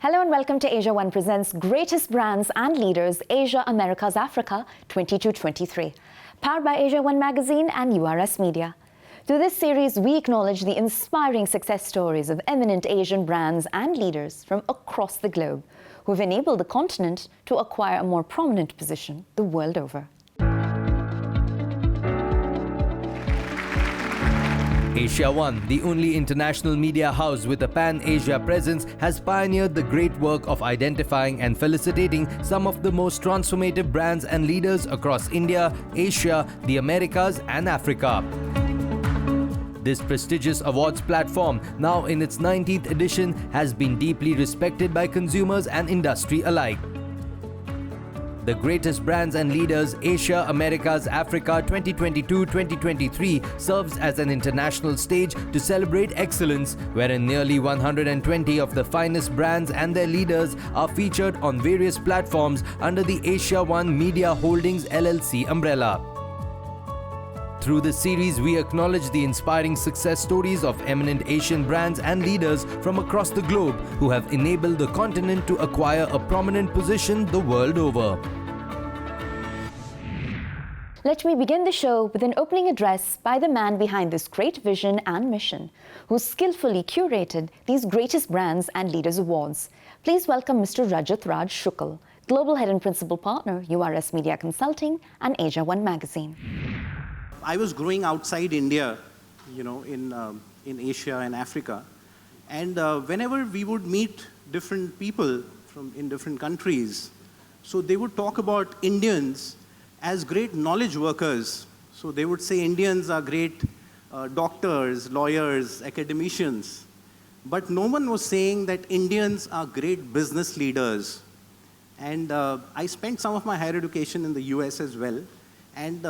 Hello and welcome to AsiaOne Presents Greatest Brands and Leaders, Asia, Americas, Africa 22-23. Powered by AsiaOne Magazine and URS Media. Through this series, we acknowledge the inspiring success stories of eminent Asian brands and leaders from across the globe who have enabled the continent to acquire a more prominent position the world over. AsiaOne, the only international media house with a pan-Asia presence, has pioneered the great work of identifying and felicitating some of the most transformative brands and leaders across India, Asia, the Americas and Africa. This prestigious awards platform, now in its 19th edition, has been deeply respected by consumers and industry alike. The Greatest Brands and Leaders Asia, Americas, Africa 2022-2023 serves as an international stage to celebrate excellence, wherein nearly 120 of the finest brands and their leaders are featured on various platforms under the AsiaOne Media Holdings LLC umbrella. Through this series, we acknowledge the inspiring success stories of eminent Asian brands and leaders from across the globe who have enabled the continent to acquire a prominent position the world over. Let me begin the show with an opening address by the man behind this great vision and mission, who skillfully curated these Greatest Brands and Leaders Awards. Please welcome Mr. Rajat Raj Shukl, Global Head and Principal Partner, URS Media Consulting and AsiaOne Magazine. I was growing outside India, in Asia and Africa. And whenever we would meet different people in different countries, so they would talk about Indians as great knowledge workers. So they would say Indians are great doctors, lawyers, academicians. But no one was saying that Indians are great business leaders. And I spent some of my higher education in the US as well. And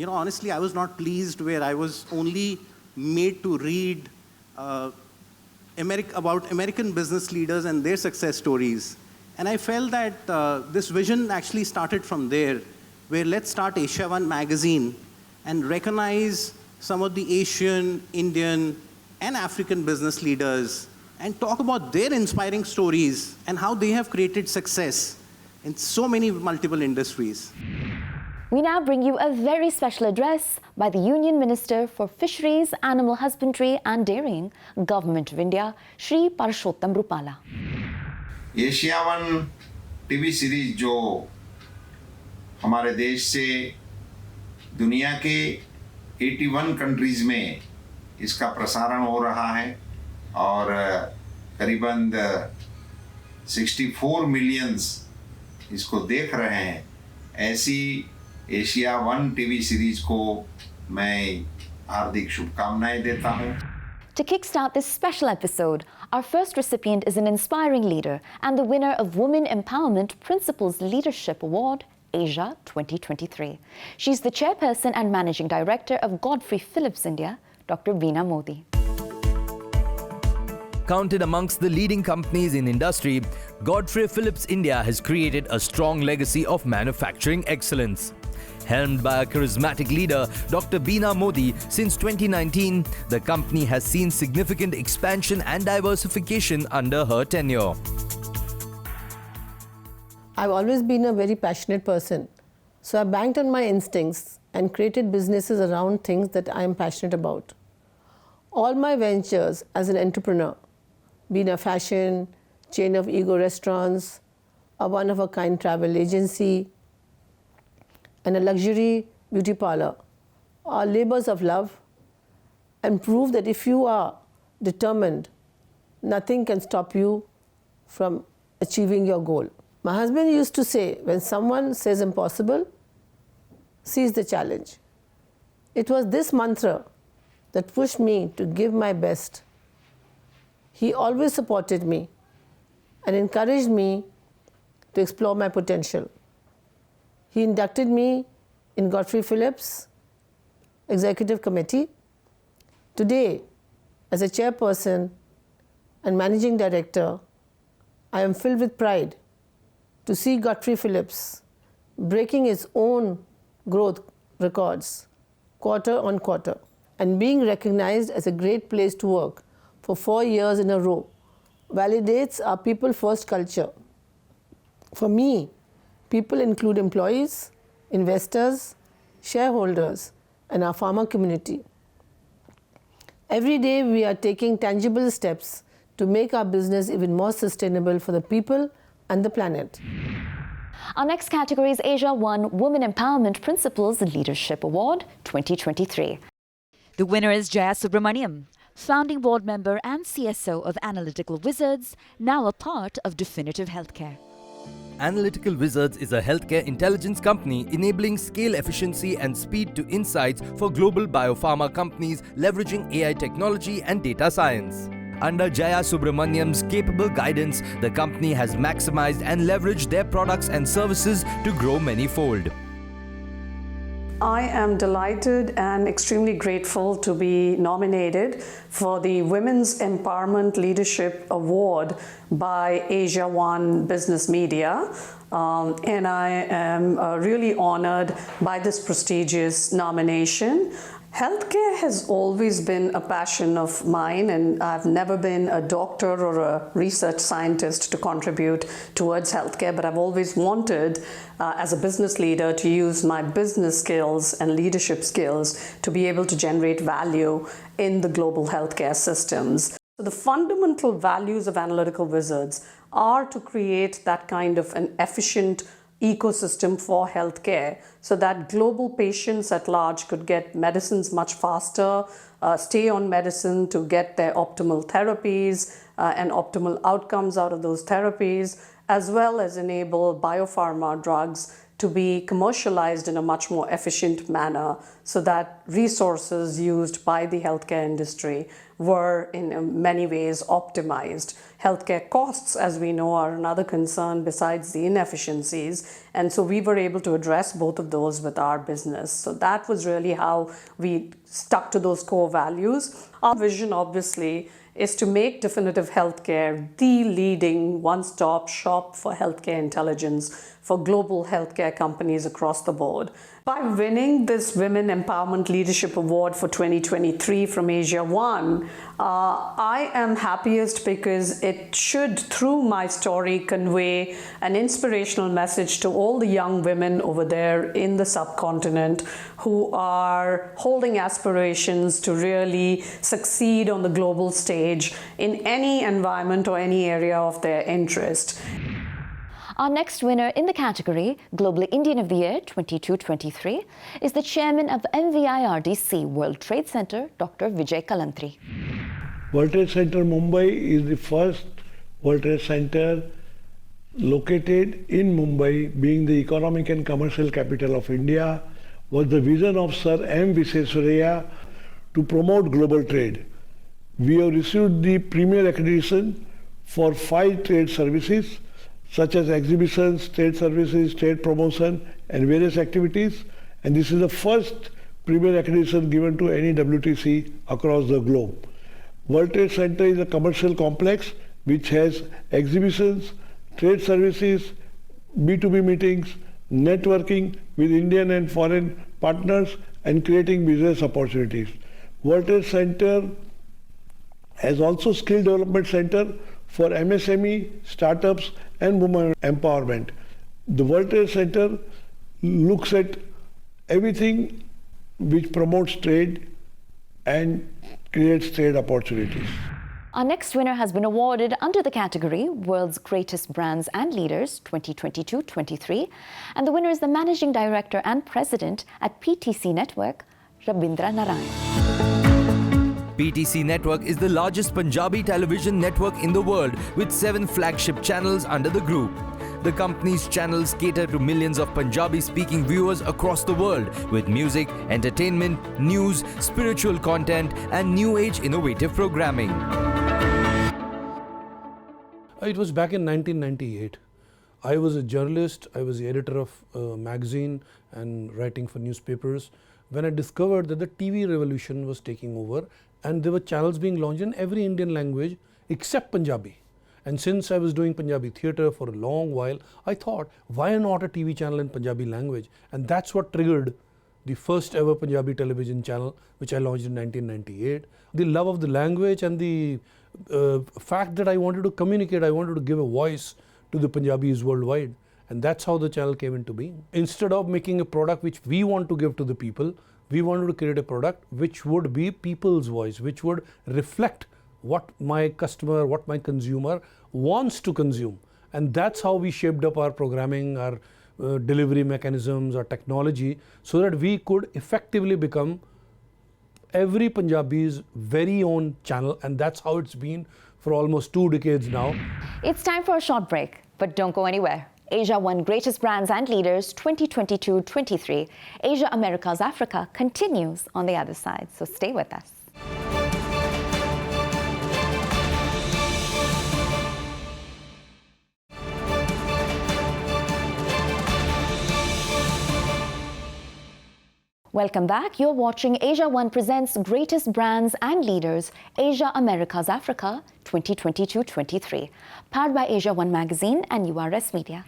honestly, I was not pleased where I was only made to read about American business leaders and their success stories. And I felt that this vision actually started from there, where let's start AsiaOne Magazine and recognize some of the Asian, Indian, and African business leaders and talk about their inspiring stories and how they have created success in so many multiple industries. We now bring you a very special address by the Union Minister for Fisheries, Animal Husbandry and Dairying, Government of India, Shri Parashottam Rupala. AsiaOne TV series जो हमारे देश से दुनिया के 81 countries में इसका प्रसारण हो रहा है और करीबन 64 मिलियंस इसको देख रहे हैं, ऐसी AsiaOne टीवी सीरीज को मैं हार्दिक शुभकामनाएं देता हूं। To kickstart this special episode, our first recipient is an inspiring leader and the winner of Women Empowerment Principles Leadership Award, Asia 2023. She's the chairperson and managing director of Godfrey Phillips India, Dr. Veena Modi. Counted amongst the leading companies in industry, Godfrey Phillips India has created a strong legacy of manufacturing excellence. Helmed by a charismatic leader, Dr. Veena Modi, since 2019, the company has seen significant expansion and diversification under her tenure. I've always been a very passionate person, so I banked on my instincts and created businesses around things that I am passionate about. All my ventures as an entrepreneur, being a fashion, chain of ego restaurants, a one-of-a-kind travel agency, and a luxury beauty parlor, are labors of love and prove that if you are determined, nothing can stop you from achieving your goal. My husband used to say, when someone says impossible, seize the challenge. It was this mantra that pushed me to give my best. He always supported me and encouraged me to explore my potential. He inducted me in Godfrey Phillips Executive Committee. Today, as a chairperson and managing director, I am filled with pride to see Godfrey Phillips breaking its own growth records quarter on quarter and being recognized as a great place to work for 4 years in a row validates our people-first culture. For me, people include employees, investors, shareholders, and our farmer community. Every day we are taking tangible steps to make our business even more sustainable for the people and the planet. Our next category is AsiaOne Women Empowerment Principles Leadership Award 2023. The winner is Jaya Subramaniam, founding board member and CSO of Analytical Wizards, now a part of Definitive Healthcare. Analytical Wizards is a healthcare intelligence company enabling scale efficiency and speed to insights for global biopharma companies leveraging AI technology and data science. Under Jaya Subramaniam's capable guidance, the company has maximized and leveraged their products and services to grow many-fold. I am delighted and extremely grateful to be nominated for the Women's Empowerment Leadership Award by AsiaOne Business Media. And I am really honored by this prestigious nomination. Healthcare has always been a passion of mine, and I've never been a doctor or a research scientist to contribute towards healthcare, but I've always wanted, as a business leader, to use my business skills and leadership skills to be able to generate value in the global healthcare systems. So the fundamental values of Analytical Wizards are to create that kind of an efficient ecosystem for healthcare so that global patients at large could get medicines much faster, stay on medicine to get their optimal therapies and optimal outcomes out of those therapies, as well as enable biopharma drugs to be commercialized in a much more efficient manner so that resources used by the healthcare industry were in many ways optimized. Healthcare costs, as we know, are another concern besides the inefficiencies, and so we were able to address both of those with our business. So that was really how we stuck to those core values. Our vision, obviously, is to make Definitive Healthcare the leading one-stop shop for healthcare intelligence for global healthcare companies across the board. By winning this Women Empowerment Leadership Award for 2023 from AsiaOne, I am happiest because it should, through my story, convey an inspirational message to all the young women over there in the subcontinent who are holding aspirations to really succeed on the global stage in any environment or any area of their interest. Our next winner in the category, Global Indian of the Year 22-23, is the chairman of MVIRDC World Trade Center, Dr. Vijay Kalantri. World Trade Center Mumbai is the first World Trade Center located in Mumbai, being the economic and commercial capital of India, was the vision of Sir M. Visvesvaraya to promote global trade. We have received the premier accreditation for 5 trade services, such as exhibitions, trade services, trade promotion, and various activities. And this is the first premier accreditation given to any WTC across the globe. World Trade Center is a commercial complex which has exhibitions, trade services, B2B meetings, networking with Indian and foreign partners, and creating business opportunities. World Trade Center has also skill development center for MSME, startups, and women empowerment. The World Trade Center looks at everything which promotes trade and creates trade opportunities. Our next winner has been awarded under the category World's Greatest Brands and Leaders 2022-23, and the winner is the Managing Director and President at PTC Network, Rabindra Narayan. PTC Network is the largest Punjabi television network in the world with 7 flagship channels under the group. The company's channels cater to millions of Punjabi-speaking viewers across the world with music, entertainment, news, spiritual content, and new age innovative programming. It was back in 1998. I was a journalist, I was the editor of a magazine and writing for newspapers, when I discovered that the TV revolution was taking over and there were channels being launched in every Indian language except Punjabi. And since I was doing Punjabi theatre for a long while, I thought, why not a TV channel in Punjabi language? And that's what triggered the first ever Punjabi television channel, which I launched in 1998. The love of the language and the fact that I wanted to communicate, I wanted to give a voice to the Punjabis worldwide. And that's how the channel came into being. Instead of making a product which we want to give to the people, we wanted to create a product which would be people's voice, which would reflect what my customer, what my consumer wants to consume. And that's how we shaped up our programming, our delivery mechanisms, our technology, so that we could effectively become every Punjabi's very own channel. And that's how it's been for almost 2 decades now. It's time for a short break, but don't go anywhere. AsiaOne Greatest Brands and Leaders 2022-23, Asia Americas Africa continues on the other side. So stay with us. Welcome back. You're watching AsiaOne Presents Greatest Brands and Leaders, Asia Americas Africa 2022-23, powered by AsiaOne Magazine and URS Media.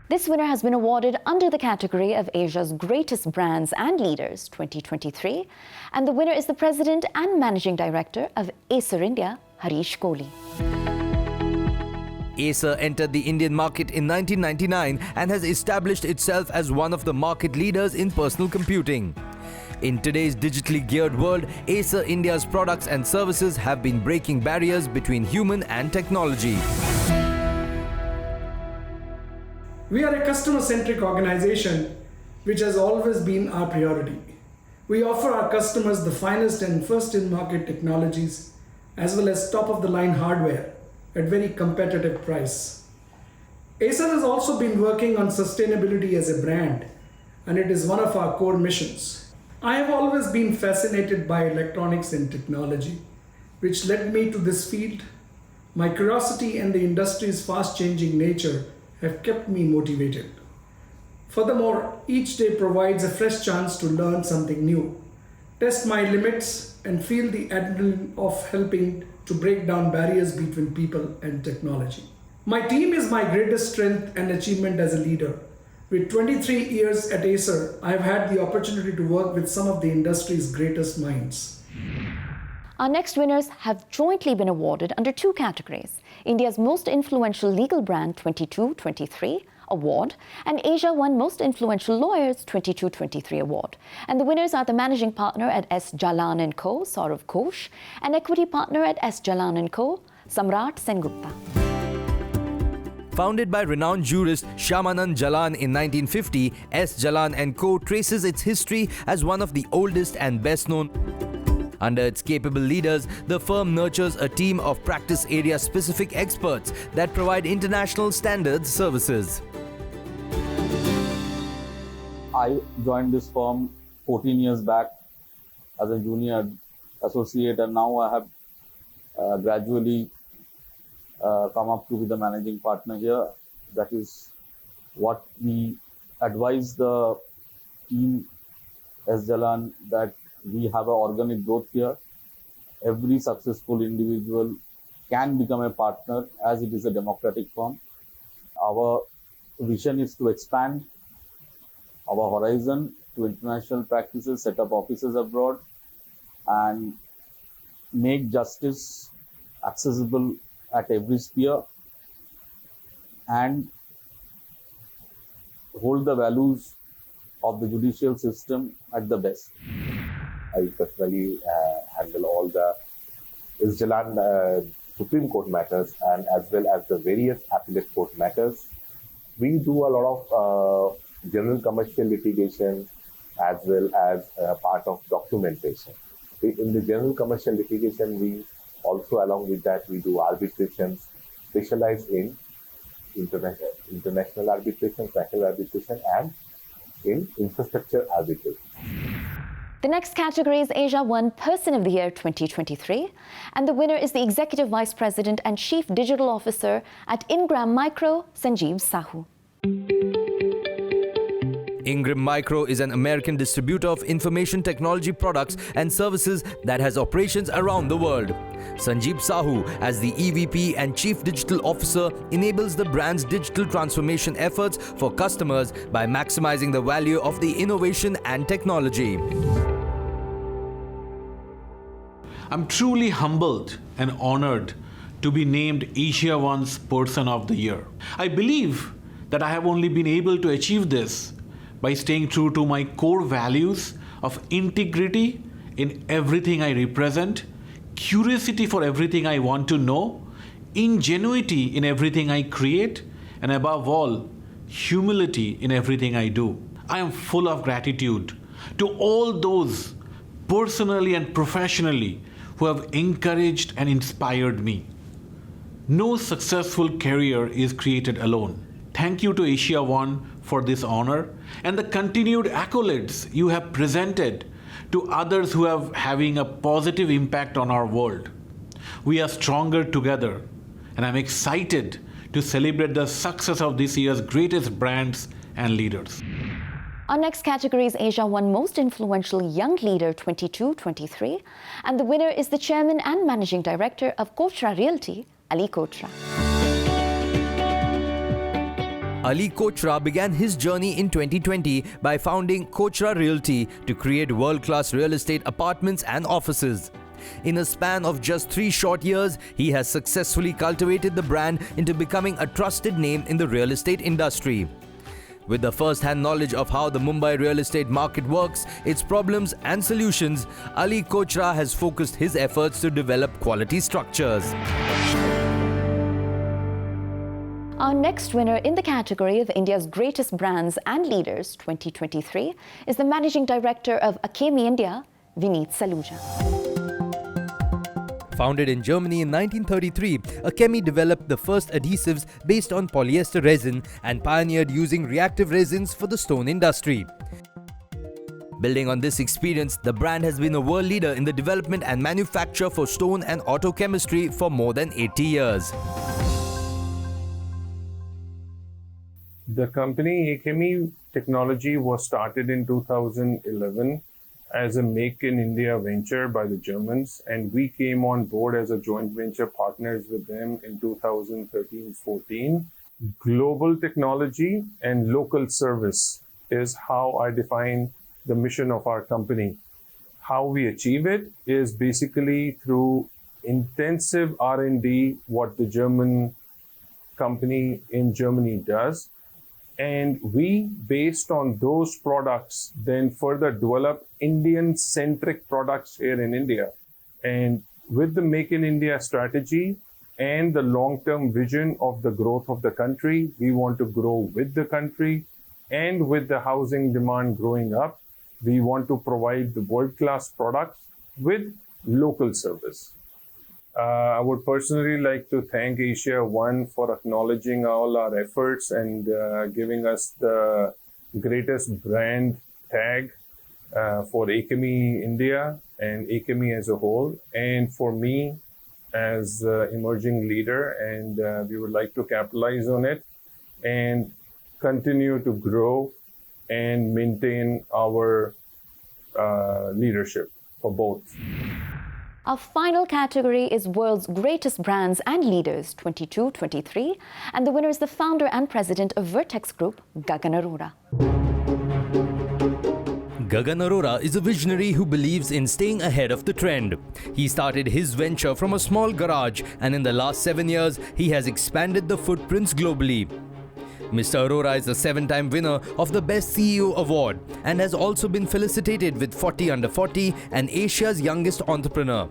This winner has been awarded under the category of Asia's Greatest Brands and Leaders 2023, and the winner is the President and Managing Director of Acer India, Harish Kohli. Acer entered the Indian market in 1999 and has established itself as one of the market leaders in personal computing. In today's digitally geared world, Acer India's products and services have been breaking barriers between human and technology. We are a customer-centric organization, which has always been our priority. We offer our customers the finest and first-in-market technologies, as well as top-of-the-line hardware at very competitive price. Acer has also been working on sustainability as a brand, and it is one of our core missions. I have always been fascinated by electronics and technology, which led me to this field. My curiosity and the industry's fast-changing nature have kept me motivated. Furthermore, each day provides a fresh chance to learn something new, test my limits, and feel the adrenaline of helping to break down barriers between people and technology. My team is my greatest strength and achievement as a leader. With 23 years at Acer, I have had the opportunity to work with some of the industry's greatest minds. Our next winners have jointly been awarded under 2 categories: India's Most Influential Legal Brand 22-23 Award and AsiaOne Most Influential Lawyers 22-23 Award. And the winners are the Managing Partner at S. Jalan & Co., Saurav Ghosh, and Equity Partner at S. Jalan & Co., Samrat Sengupta. Founded by renowned jurist Shyamanand Jalan in 1950, S. Jalan & Co. traces its history as one of the oldest and best-known. Under its capable leaders, the firm nurtures a team of practice area-specific experts that provide international standards services. I joined this firm 14 years back as a junior associate, and now I have gradually come up to be the managing partner here. That is what we advise the team S. Jalan, that we have an organic growth here. Every successful individual can become a partner, as it is a democratic firm. Our vision is to expand our horizon to international practices, set up offices abroad, and make justice accessible at every sphere, and hold the values of the judicial system at the best. I personally handle all the Jalan Supreme Court matters, and as well as the various appellate court matters. We do a lot of general commercial litigation as well as part of documentation. In the general commercial litigation, we also, along with that, we do arbitrations, specialize in international arbitration, national arbitration, and in infrastructure arbitration. The next category is AsiaOne Person of the Year 2023, and the winner is the Executive Vice President and Chief Digital Officer at Ingram Micro, Sanjeev Sahu. Ingram Micro is an American distributor of information technology products and services that has operations around the world. Sanjeev Sahu, as the EVP and Chief Digital Officer, enables the brand's digital transformation efforts for customers by maximizing the value of the innovation and technology. I'm truly humbled and honored to be named AsiaOne's Person of the Year. I believe that I have only been able to achieve this by staying true to my core values of integrity in everything I represent, curiosity for everything I want to know, ingenuity in everything I create, and above all, humility in everything I do. I am full of gratitude to all those personally and professionally who have encouraged and inspired me. No successful career is created alone. Thank you to AsiaOne for this honor and the continued accolades you have presented to others who are having a positive impact on our world. We are stronger together, and I'm excited to celebrate the success of this year's greatest brands and leaders. Our next category is AsiaOne Most Influential Young Leader 22-23, and the winner is the Chairman and Managing Director of Kochra Realty, Ali Kochra. Ali Kochra began his journey in 2020 by founding Kochra Realty to create world-class real estate apartments and offices. In a span of just 3 short years, he has successfully cultivated the brand into becoming a trusted name in the real estate industry. With the first-hand knowledge of how the Mumbai real estate market works, its problems and solutions, Ali Kochra has focused his efforts to develop quality structures. Our next winner in the category of India's Greatest Brands and Leaders 2023 is the Managing Director of Akemi India, Vineet Saluja. Founded in Germany in 1933, Akemi developed the first adhesives based on polyester resin and pioneered using reactive resins for the stone industry. Building on this experience, the brand has been a world leader in the development and manufacture for stone and auto chemistry for more than 80 years. The company Akemi Technology was started in 2011 as a Make in India venture by the Germans, and we came on board as a joint venture partners with them in 2013-14. Global technology and local service is how I define the mission of our company. How we achieve it is basically through intensive R&D, what the German company in Germany does. And we, based on those products, then further develop Indian-centric products here in India. And with the Make in India strategy and the long-term vision of the growth of the country, we want to grow with the country. And with the housing demand growing up, we want to provide the world-class products with local service. I would personally like to thank AsiaOne for acknowledging all our efforts and giving us the greatest brand tag for Akemi India and Akemi as a whole, and for me as emerging leader, and we would like to capitalize on it and continue to grow and maintain our leadership for both. Our final category is World's Greatest Brands and Leaders 22-23, and the winner is the founder and president of Vertex Group, Gagan Arora. Gagan Arora is a visionary who believes in staying ahead of the trend. He started his venture from a small garage, and in the last 7 years, he has expanded the footprints globally. Mr. Arora is a 7-time winner of the Best CEO Award and has also been felicitated with 40 Under 40 and Asia's Youngest Entrepreneur.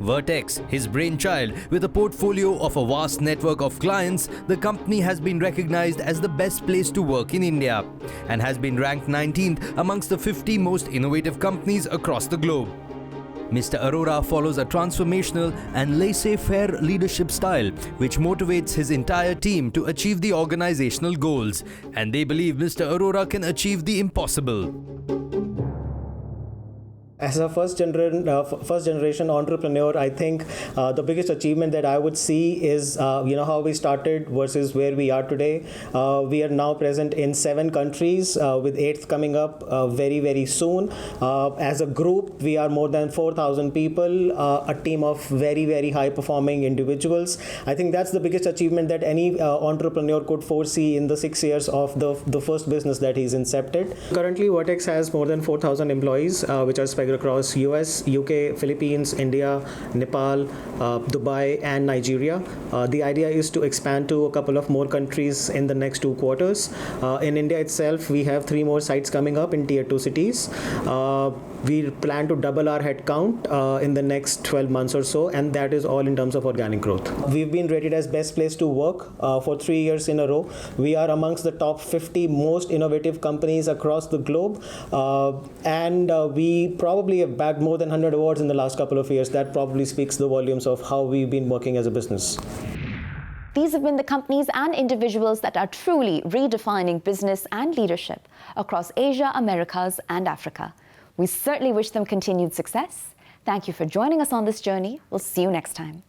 Vertex, his brainchild, with a portfolio of a vast network of clients, the company has been recognized as the best place to work in India and has been ranked 19th amongst the 50 most innovative companies across the globe. Mr. Arora follows a transformational and laissez-faire leadership style which motivates his entire team to achieve the organizational goals, and they believe Mr. Arora can achieve the impossible. As a first generation entrepreneur, I think the biggest achievement that I would see is how we started versus where we are today. We are now present in 7 countries, with 8th coming up very, very soon. As a group, we are more than 4,000 people, a team of very, very high performing individuals. I think that's the biggest achievement that any entrepreneur could foresee in the 6 years of the first business that he's incepted. Currently, Vertex has more than 4,000 employees, which are spread across US, UK, Philippines, India, Nepal, Dubai, and Nigeria. The idea is to expand to a couple of more countries in the next 2 quarters. In India itself, we have 3 more sites coming up in tier 2 cities. We plan to double our headcount in the next 12 months or so, and that is all in terms of organic growth. We've been rated as best place to work for 3 years in a row. We are amongst the top 50 most innovative companies across the globe, and we probably have bagged more than 100 awards in the last couple of years. That probably speaks the volumes of how we've been working as a business. These have been the companies and individuals that are truly redefining business and leadership across Asia, Americas, and Africa. We certainly wish them continued success. Thank you for joining us on this journey. We'll see you next time.